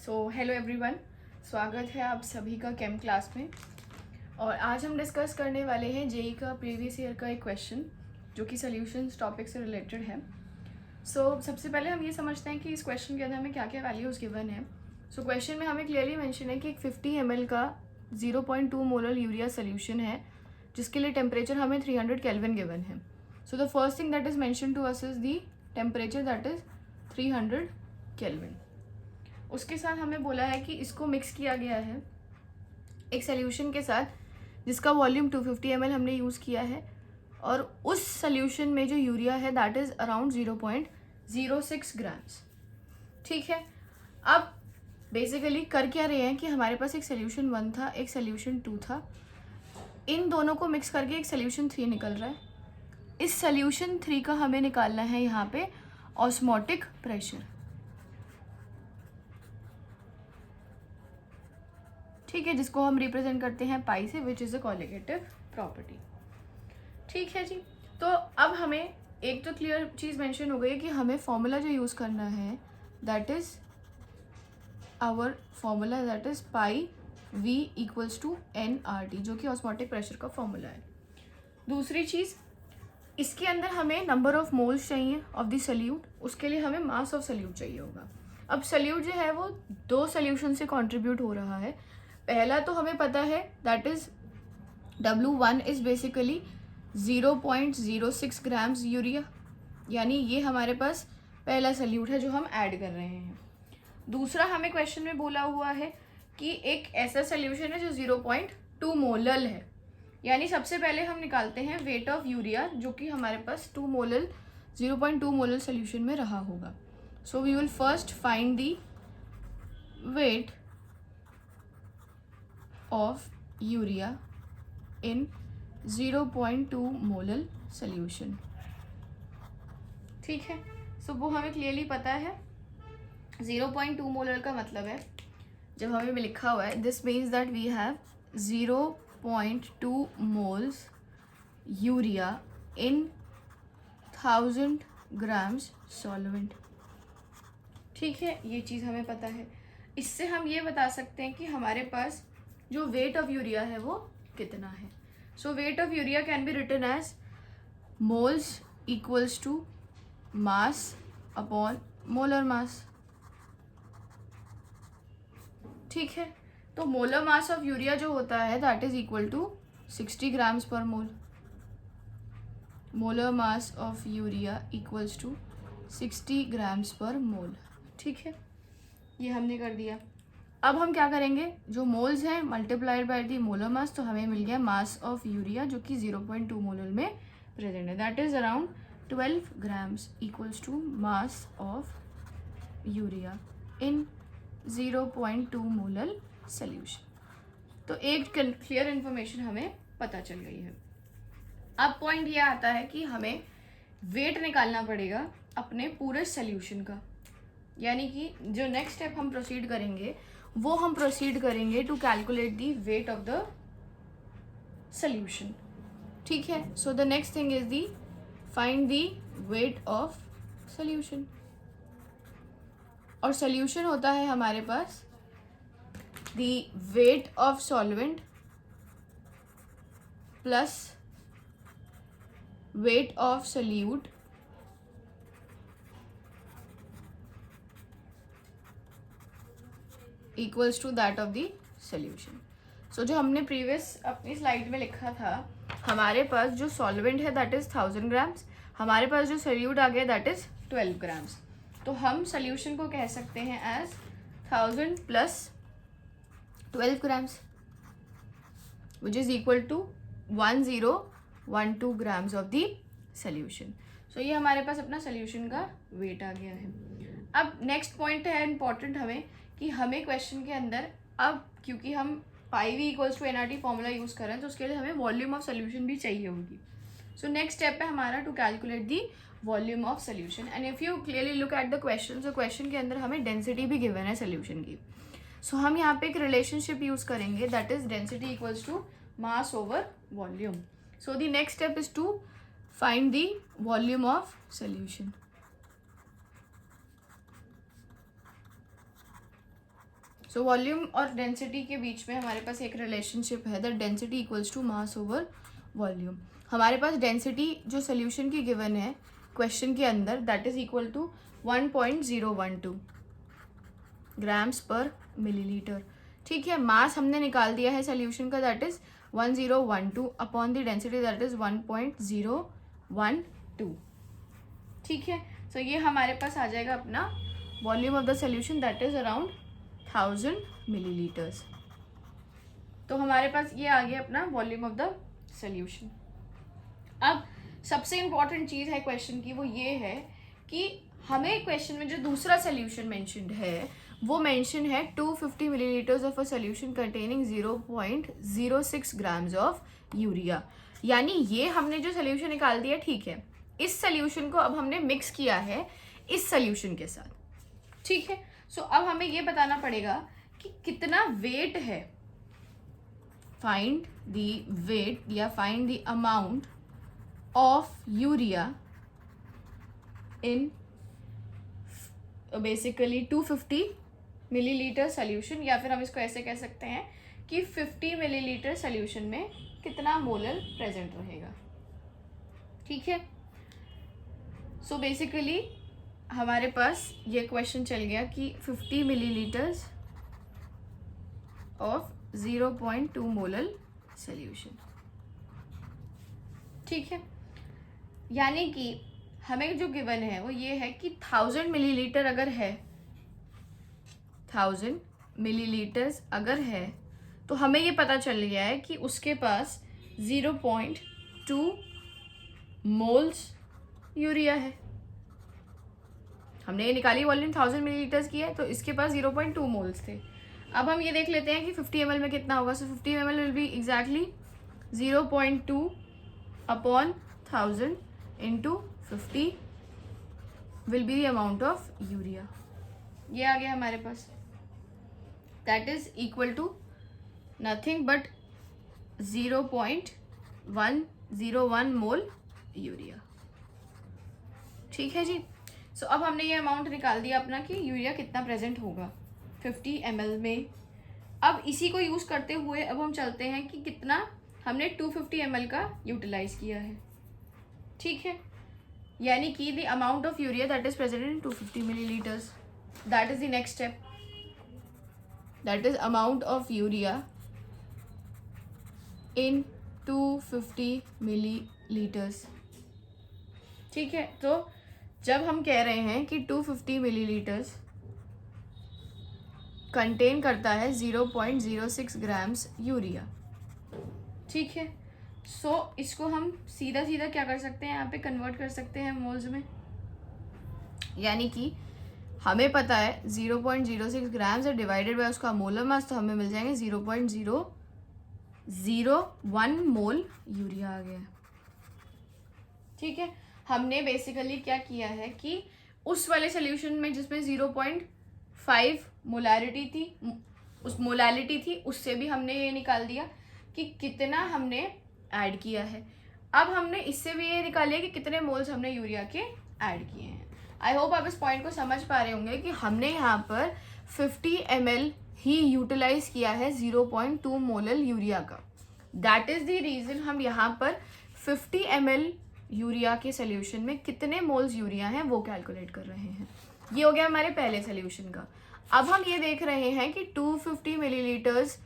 Hello everyone, स्वागत है आप सभी का केम क्लास में। और आज हम डिस्कस करने वाले हैं जेई का प्रीवियस ईयर का एक क्वेश्चन जो कि सॉल्यूशंस टॉपिक से रिलेटेड है। सबसे पहले हम ये समझते हैं कि इस क्वेश्चन के अंदर हमें क्या क्या वैल्यूज़ गिवन है। क्वेश्चन में हमें क्लियरली मेंशन है कि एक 50 ml का 0.2 मोलर यूरिया सोल्यूशन है जिसके लिए टेम्परेचर हमें 300 केल्विन गिवन है। The first thing that is mention to us is the temperature that is 300 kelvin. उसके साथ हमें बोला है कि इसको मिक्स किया गया है एक सोल्यूशन के साथ जिसका वॉल्यूम 250 ml हमने यूज़ किया है, और उस सोल्यूशन में जो यूरिया है दैट इज़ अराउंड 0.06 ग्राम्स। ठीक है, अब बेसिकली कर क्या रहे हैं कि हमारे पास एक सोल्यूशन 1 था, एक सोल्यूशन 2 था, इन दोनों को मिक्स करके एक सोल्यूशन 3 निकल रहा है। इस सोल्यूशन 3 का हमें निकालना है यहाँ पे ऑस्मोटिक प्रेशर। ठीक है, जिसको हम रिप्रेजेंट करते हैं पाई से, which is a colligative property. ठीक है जी, तो अब हमें एक तो क्लियर चीज़ मेंशन हो गई है कि हमें फॉर्मूला जो यूज़ करना है that is our formula that is pi V equals to NRT, जो कि ऑस्मोटिक प्रेशर का फॉर्मूला है। दूसरी चीज़, इसके अंदर हमें नंबर ऑफ मोल्स चाहिए ऑफ द सल्यूट, उसके लिए हमें मास ऑफ सल्यूट चाहिए होगा। अब सल्यूट जो है वो 2 सोल्यूशन से कंट्रीब्यूट हो रहा है। पहला तो हमें पता है that is W1 is basically 0.06 grams urea, यानी ये हमारे पास पहला सल्यूट है जो हम ऐड कर रहे हैं। दूसरा हमें क्वेश्चन में बोला हुआ है कि एक ऐसा सोल्यूशन है जो 0.2 मोलल है, यानी सबसे पहले हम निकालते हैं वेट ऑफ यूरिया जो कि हमारे पास 0.2 मोलल सोल्यूशन में रहा होगा। So we will first find the weight of urea in 0.2 molal solution. ठीक है, वो हमें क्लियरली पता है 0.2 मोलल का मतलब है, जब हमें लिखा हुआ है this means that we have 0.2 moles urea in 1000 grams solvent. ठीक है, ये चीज़ हमें पता है। इससे हम ये बता सकते हैं कि हमारे पास जो वेट ऑफ यूरिया है वो कितना है। Weight of urea can be written as moles equals to mass upon molar mass. ठीक है, तो मोलर मास ऑफ यूरिया जो होता है that is equal to 60 grams per mole. Molar mass of urea equals to 60 grams per mole. ठीक है, ये हमने कर दिया। अब हम क्या करेंगे, जो मोल्स हैं multiplied by the molar mass, तो हमें मिल गया मास ऑफ यूरिया जो कि 0.2 मोलर में प्रेजेंट है, that is around 12 grams equals to mass of urea in 0.2 molar solution. तो एक क्लियर इन्फॉर्मेशन हमें पता चल गई है। अब पॉइंट ये आता है कि हमें वेट निकालना पड़ेगा अपने पूरे सोल्यूशन का, यानी कि जो नेक्स्ट स्टेप हम प्रोसीड करेंगे वो हम प्रोसीड करेंगे to calculate the weight of the solution. ठीक है, so the next thing is the find the weight of solution. और सोल्यूशन होता है हमारे पास the weight of solvent plus weight of solute equals to that of the solution. जो हमने previous अपनी स्लाइड में लिखा था, हमारे पास जो सॉल्वेंट है दैट इज 1000 ग्राम्स, हमारे पास जो सोल्यूट आ गया दैट इज 12 ग्राम्स। तो हम सोल्यूशन को कह सकते हैं as 1000 plus 12 grams which is equal to 1012 grams of the solution. ये हमारे पास अपना सोल्यूशन का वेट आ गया है। अब नेक्स्ट पॉइंट है इंपॉर्टेंट हमें कि हमें क्वेश्चन के अंदर, अब क्योंकि हम pi V equals to NRT formula use कर रहे हैं तो उसके लिए हमें वॉल्यूम ऑफ सोल्यूशन भी चाहिए होगी। नेक्स्ट स्टेप है हमारा to calculate the volume of solution. And if you clearly look at the question, question के अंदर हमें डेंसिटी भी गिवन है सोल्यूशन की। हम यहाँ पे एक रिलेशनशिप यूज़ करेंगे that is density equals to mass over volume. The next step is to find the volume of solution. So volume और डेंसिटी के बीच में हमारे पास एक रिलेशनशिप है, that density equals to mass over volume. हमारे पास डेंसिटी जो सोल्यूशन की गिवन है क्वेश्चन के अंदर, that is equal to 1.012 grams per millilitre. ठीक है, मास हमने निकाल दिया है सोल्यूशन का, that is 1012 upon the density that is 1.012। ठीक है, सो ये हमारे पास आ जाएगा अपना volume of the solution, that is around 1000 millilitres. तो हमारे पास ये आ गया अपना वॉल्यूम ऑफ द सोल्यूशन। अब सबसे इम्पॉर्टेंट चीज़ है क्वेश्चन की, वो ये है कि हमें क्वेश्चन में जो दूसरा सोल्यूशन मेंशन्ड है वो मेंशन है 250 millilitres of a solution containing 0.06 grams of urea. यानी ये हमने जो सोल्यूशन निकाल दिया, ठीक है, इस सोल्यूशन को अब हमने मिक्स किया है इस सोल्यूशन के साथ। ठीक है, सो अब हमें ये बताना पड़ेगा कि कितना वेट है, फाइंड द वेट या find the amount of urea in basically 250 millilitre solution, या फिर हम इसको ऐसे कह सकते हैं कि 50 मिलीलीटर सोल्यूशन में कितना मोलर प्रेजेंट रहेगा। ठीक है, सो बेसिकली हमारे पास ये क्वेश्चन चल गया कि 50 मिलीलीटर्स ऑफ 0.2 मोलर सोल्यूशन। ठीक है, यानी कि हमें जो गिवन है वो ये है कि 1000 मिलीलीटर अगर है, 1000 मिलीलीटर्स अगर है, तो हमें ये पता चल गया है कि उसके पास 0.2 मोल्स यूरिया है। हमने ये निकाली वॉल्यूम 1000 मिलीलीटर्स की है, तो इसके पास 0.2 मोल्स थे। अब हम ये देख लेते हैं कि 50 ml में कितना होगा। So 50 ml will be exactly 0.2 upon 1000 into 50 will be the amount of urea. ये आ गया हमारे पास, that is equal to nothing but 0.101 mole urea. ठीक है जी, सो अब हमने ये अमाउंट निकाल दिया अपना कि यूरिया कितना प्रेजेंट होगा 50 ml में। अब इसी को यूज़ करते हुए अब हम चलते हैं कि कितना हमने 250 ml का यूटिलाइज किया है। ठीक है, यानी कि the amount of urea that is present in 250 millilitres, that is the next step, that is amount of urea in 250 millilitres. ठीक है, तो जब हम कह रहे हैं कि 250 मिलीलीटर्स कंटेन करता है 0.06 ग्राम्स यूरिया। ठीक है, सो इसको हम सीधा सीधा क्या कर सकते हैं, यहाँ पे कन्वर्ट कर सकते हैं मोल्स में। यानी कि हमें पता है 0.06 ग्राम्स है डिवाइडेड बाय उसका मोलर मास, तो हमें मिल जाएंगे 0.001 मोल यूरिया आ गया। ठीक है, हमने बेसिकली क्या किया है कि उस वाले सोल्यूशन में जिसमें 0.5 मोलारिटी थी, उस मोलारिटी थी, उससे भी हमने ये निकाल दिया कि कितना हमने ऐड किया है। अब हमने इससे भी ये निकालिए कि कितने मोल्स हमने यूरिया के ऐड किए हैं। आई होप आप इस पॉइंट को समझ पा रहे होंगे कि हमने यहाँ पर 50 ml ही यूटिलाइज किया है 0.2 मोलर यूरिया का। दैट इज द रीजन हम यहाँ पर 50 ml यूरिया के सोल्यूशन में कितने मोल्स यूरिया हैं वो कैलकुलेट कर रहे हैं। ये हो गया हमारे पहले सोल्यूशन का। अब हम ये देख रहे हैं कि 250 मिलीलीटर्स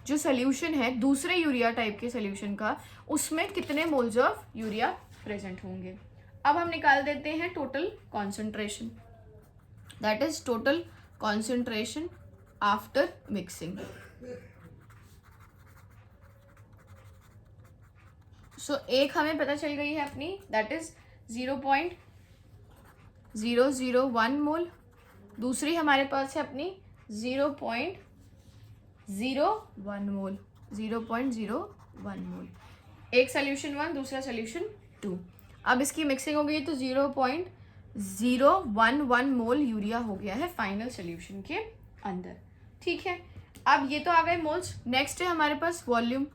जो सोल्यूशन है दूसरे यूरिया टाइप के सोल्यूशन का, उसमें कितने मोल्स ऑफ यूरिया प्रेजेंट होंगे। अब हम निकाल देते हैं total concentration, that is total concentration after mixing. So एक हमें पता चल गई है अपनी, दैट इज 0.001 मोल। दूसरी हमारे पास है अपनी 0.01 मोल, 0.01 मोल। एक सोल्यूशन 1, दूसरा सोल्यूशन 2। अब इसकी मिक्सिंग हो गई तो 0.011 मोल यूरिया हो गया है फाइनल सोल्यूशन के अंदर। ठीक है, अब ये तो आ गए मोल्स। नेक्स्ट है हमारे पास वॉल्यूम।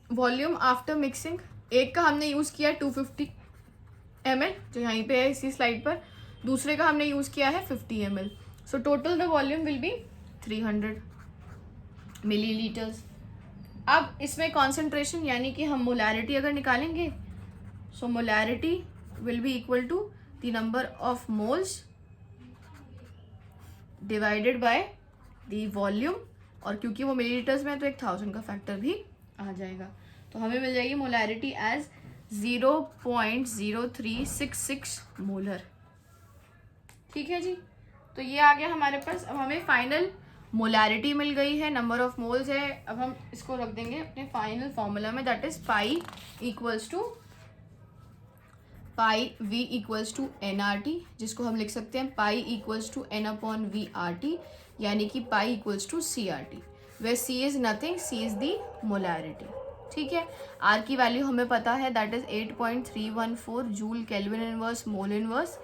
वॉल्यूम आफ्टर मिक्सिंग, एक का हमने यूज़ किया 250 ml जो यहीं पे है इसी स्लाइड पर, दूसरे का हमने यूज़ किया है 50 ml। So total the volume will be 300 millilitres. अब इसमें कॉन्सेंट्रेशन यानी कि हम मोलैरिटी अगर निकालेंगे, so molarity will be equal to the number of moles divided by the volume, और क्योंकि वो मिलीलीटर्स में है तो 1000 का फैक्टर भी आ जाएगा। तो हमें मिल जाएगी मोलैरिटी एज 0.0366 मोलर। ठीक है जी, तो ये आ गया हमारे पास। अब हमें फाइनल मोलैरिटी मिल गई है, नंबर ऑफ मोल्स है। अब हम इसको रख देंगे अपने फाइनल फॉर्मूला में, that is pi equals to pi V equals to N R T, जिसको हम लिख सकते हैं pi equals to N upon V R T, यानी कि pi equals to C R T, where C is nothing, C is the molarity. ठीक है, R की वैल्यू हमें पता है, that is 8.314 joule kelvin inverse mole inverse.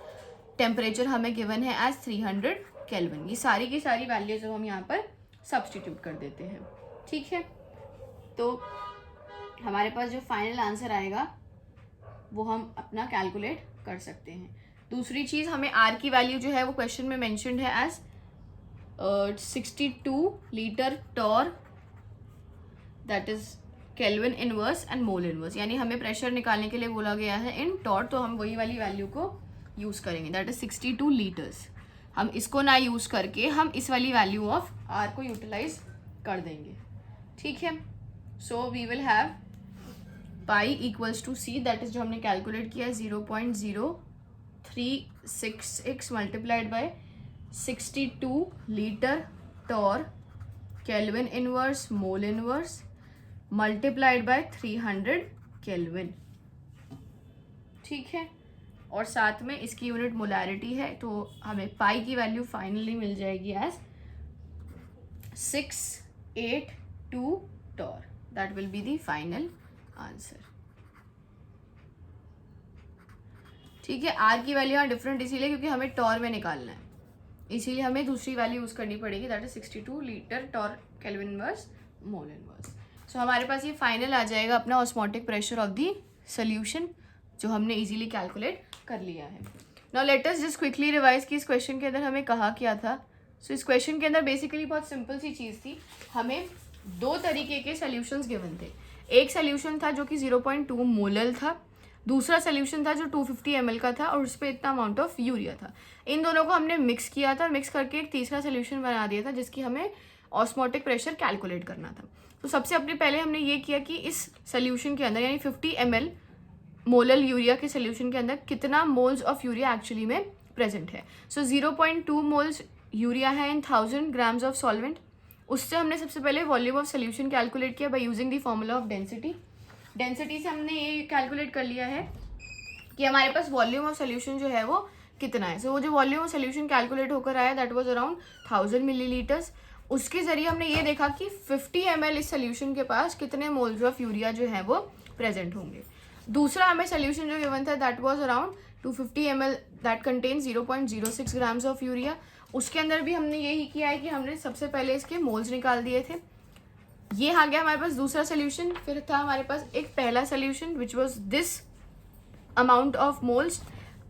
Temperature हमें given है एज 300 केल्विन। ये सारी की सारी वैल्यूज हम यहाँ पर सब्सटीट्यूट कर देते हैं। ठीक है, तो हमारे पास जो फाइनल आंसर आएगा वो हम अपना कैलकुलेट कर सकते हैं। दूसरी चीज़, हमें आर की वैल्यू जो है वो क्वेश्चन में मेंशन्ड है as 62 litre torr, that is kelvin inverse and mole inverse, यानी हमें प्रेशर निकालने के लिए बोला गया है इन टॉर, तो हम वही वाली वैल्यू को यूज़ करेंगे, दैट इज 62 लीटर्स। हम इसको ना यूज़ करके हम इस वाली वैल्यू ऑफ आर को यूटिलाइज कर देंगे। ठीक है, so we will have pi equals to C, that is जो हमने कैलकुलेट किया है 0.0366 multiplied by 62 litre torr kelvin inverse mole inverse multiplied by 300 kelvin. ठीक है, और साथ में इसकी यूनिट मोलैरिटी है, तो हमें पाई की वैल्यू फाइनली मिल जाएगी as 682 torr, that will be the final answer. ठीक है, आर की वैल्यू यहाँ डिफरेंट इसीलिए क्योंकि हमें टॉर में निकालना है, इसीलिए हमें दूसरी वैल्यू यूज करनी पड़ेगी, that is 62 litre torr kelvin inverse mole inverse. So हमारे पास ये फाइनल आ जाएगा अपना osmotic pressure of the solution, जो हमने इजीली कैलकुलेट कर लिया है। Now let us just quickly revise कि इस क्वेश्चन के अंदर हमें कहा क्या था। सो इस क्वेश्चन के अंदर बेसिकली बहुत सिंपल सी चीज़ थी, हमें दो तरीके के सोल्यूशंस गिवन थे। एक सोल्यूशन था जो कि 0.2 मोलल था, दूसरा सोल्यूशन था जो 250 ml का था और उस पर इतना अमाउंट ऑफ यूरिया था। इन दोनों को हमने मिक्स किया था, मिक्स करके एक तीसरा सोल्यूशन बना दिया था जिसकी हमें ऑस्मोटिक प्रेशर कैलकुलेट करना था। तो सबसे अपने पहले हमने ये किया कि इस सोल्यूशन के अंदर यानी 50 ml मोलल यूरिया के सोल्यूशन के अंदर कितना मोल्स ऑफ यूरिया एक्चुअली में प्रेजेंट है। सो 0.2 मोल्स यूरिया है इन 1000 ग्राम्स ऑफ सॉल्वेंट। उससे हमने सबसे पहले वॉल्यूम ऑफ सोल्यूशन कैलकुलेट किया by using the formula of density. Density से हमने ये कैलकुलेट कर लिया है कि हमारे पास वॉल्यूम ऑफ सोल्यूशन जो है वो कितना है। सो वो जो वॉल्यूम ऑफ सोल्यूशन कैलकुलेट होकर आया दैट वाज अराउंड 1000 मिलीलीटर्स। उसके जरिए हमने ये देखा कि 50 ml इस सोल्यूशन के पास कितने मोल्स ऑफ यूरिया जो है वो प्रेजेंट होंगे। दूसरा हमें सोल्यूशन जो गिवन था that was around 250 ml that contain 0.06 grams of urea. उसके अंदर भी हमने यही किया है कि हमने सबसे पहले इसके मोल्स निकाल दिए थे। ये आ गया हमारे पास दूसरा सोल्यूशन। फिर था हमारे पास एक पहला solution which was this amount of moles.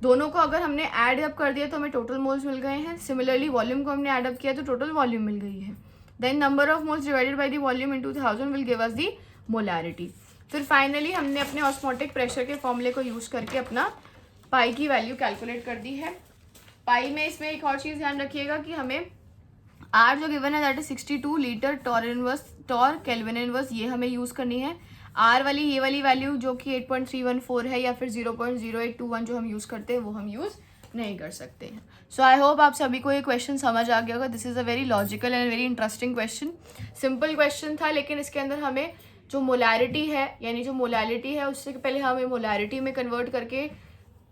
दोनों को अगर हमने ऐड अप कर दिया तो हमें टोटल मोल्स मिल गए हैं। सिमिलरली वॉल्यूम को हमने ऐड अप किया तो टोटल वॉल्यूम मिल गई है। Then number of moles divided by the volume into 1000 will give us the molarity. फिर फाइनली हमने अपने ऑस्मोटिक प्रेशर के फॉर्मूले को यूज करके अपना पाई की वैल्यू कैलकुलेट कर दी है। पाई में इसमें एक और चीज़ ध्यान रखिएगा कि हमें आर जो गिवन है that is 62 litre torr kelvin inverse, ये हमें यूज़ करनी है। आर वाली ये वाली वैल्यू जो कि 8.314 है या फिर 0.0821 जो हम यूज़ करते हैं वो हम यूज़ नहीं कर सकते हैं। सो आई होप आप सभी को ये क्वेश्चन समझ आ गया होगा। This is a very logical and very interesting question. Simple question था लेकिन इसके अंदर हमें जो मोलैरिटी है यानी जो मोलैरिटी है उससे पहले हमें मोलैरिटी में कन्वर्ट करके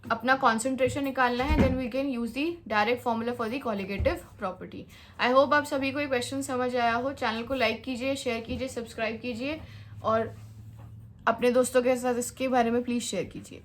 अपना कॉन्सेंट्रेशन निकालना है। Then we can use the direct formula for the colligative property. I hope आप सभी को ये क्वेश्चन समझ आया हो। चैनल को लाइक कीजिए, शेयर कीजिए, सब्सक्राइब कीजिए और अपने दोस्तों के साथ इसके बारे में प्लीज़ शेयर कीजिए।